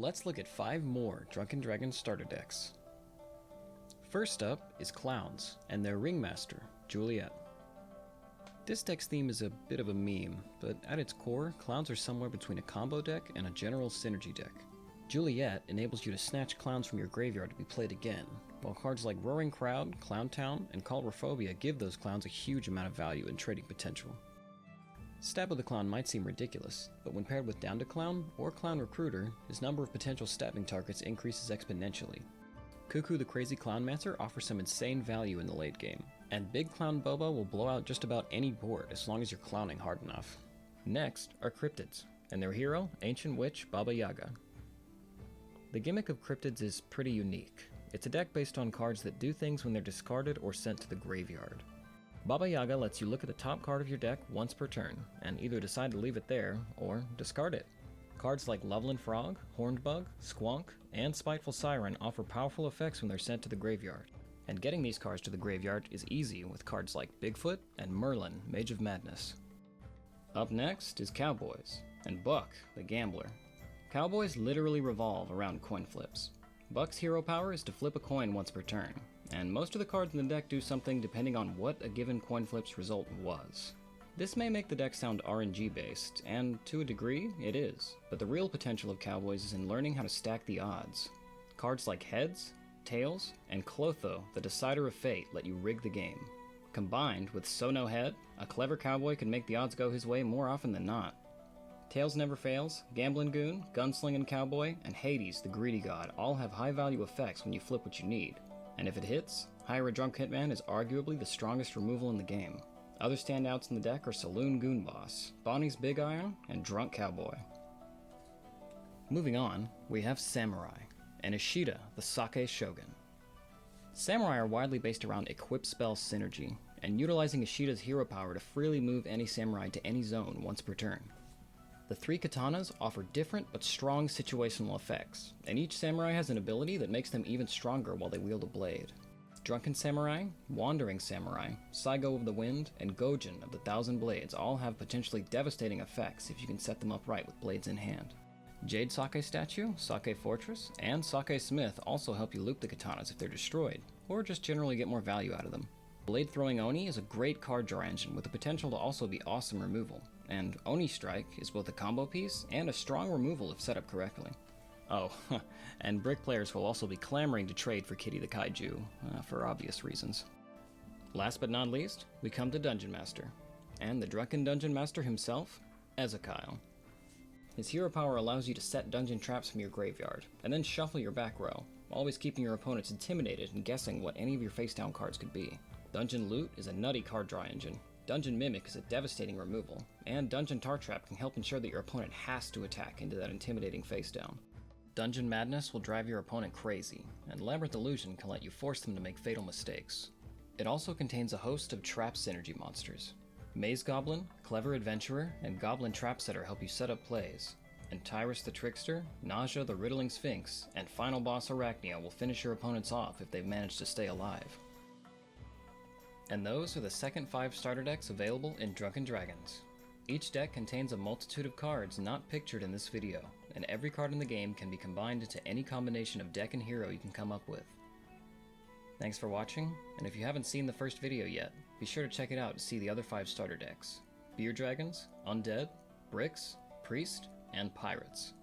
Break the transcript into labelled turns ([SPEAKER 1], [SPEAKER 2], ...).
[SPEAKER 1] let's look at 5 more Drunken Dragons starter decks. First up is Clowns, and their Ringmaster, Juliet. This deck's theme is a bit of a meme, but at its core, Clowns are somewhere between a combo deck and a general synergy deck. Juliet enables you to snatch clowns from your graveyard to be played again, while cards like Roaring Crowd, Clowntown, and Calrophobia give those clowns a huge amount of value and trading potential. Stab of the Clown might seem ridiculous, but when paired with Down to Clown or Clown Recruiter, his number of potential stabbing targets increases exponentially. Cuckoo the Crazy Clownmancer offers some insane value in the late game, and Big Clown Boba will blow out just about any board as long as you're clowning hard enough. Next are Cryptids, and their hero, Ancient Witch Baba Yaga. The gimmick of Cryptids is pretty unique. It's a deck based on cards that do things when they're discarded or sent to the graveyard. Baba Yaga lets you look at the top card of your deck once per turn, and either decide to leave it there, or discard it. Cards like Loveland Frog, Horned Bug, Squonk, and Spiteful Siren offer powerful effects when they're sent to the graveyard. And getting these cards to the graveyard is easy with cards like Bigfoot and Merlin, Mage of Madness. Up next is Cowboys, and Buck, the Gambler. Cowboys literally revolve around coin flips. Buck's hero power is to flip a coin once per turn, and most of the cards in the deck do something depending on what a given coin flip's result was. This may make the deck sound RNG based, and to a degree, it is, but the real potential of Cowboys is in learning how to stack the odds. Cards like Heads, Tails, and Clotho, the Decider of Fate, let you rig the game. Combined with So No Head, a clever cowboy can make the odds go his way more often than not. Tails Never Fails, Gamblin' Goon, Gunslingin' Cowboy, and Hades, the Greedy God, all have high value effects when you flip what you need. And if it hits, Hire a Drunk Hitman is arguably the strongest removal in the game. Other standouts in the deck are Saloon Goon Boss, Bonnie's Big Iron, and Drunk Cowboy. Moving on, we have Samurai, and Ishida, the Sake Shogun. Samurai are widely based around equip spell synergy, and utilizing Ishida's hero power to freely move any samurai to any zone once per turn. The 3 katanas offer different but strong situational effects, and each samurai has an ability that makes them even stronger while they wield a blade. Drunken Samurai, Wandering Samurai, Saigo of the Wind, and Gojin of the Thousand Blades all have potentially devastating effects if you can set them up right with blades in hand. Jade Sake Statue, Sake Fortress, and Sake Smith also help you loop the katanas if they're destroyed, or just generally get more value out of them. Blade Throwing Oni is a great card draw engine with the potential to also be awesome removal, and Oni Strike is both a combo piece and a strong removal if set up correctly. Oh, and Brick players will also be clamoring to trade for Kitty the Kaiju, for obvious reasons. Last but not least, we come to Dungeon Master, and the Drunken Dungeon Master himself, Ezekiel. His hero power allows you to set dungeon traps from your graveyard, and then shuffle your back row, always keeping your opponents intimidated and guessing what any of your face-down cards could be. Dungeon Loot is a nutty card draw engine, Dungeon Mimic is a devastating removal, and Dungeon Tar Trap can help ensure that your opponent has to attack into that intimidating face-down. Dungeon Madness will drive your opponent crazy, and Labyrinth Illusion can let you force them to make fatal mistakes. It also contains a host of trap synergy monsters. Maze Goblin, Clever Adventurer, and Goblin Trap Setter help you set up plays, and Tyrus the Trickster, Nausea the Riddling Sphinx, and Final Boss Arachnia will finish your opponents off if they've managed to stay alive. And those are the second 5 starter decks available in Drunken Dragons. Each deck contains a multitude of cards not pictured in this video, and every card in the game can be combined into any combination of deck and hero you can come up with. Thanks for watching, and if you haven't seen the first video yet, be sure to check it out to see the other 5 starter decks: Beer Dragons, Undead, Bricks, Priest, and Pirates.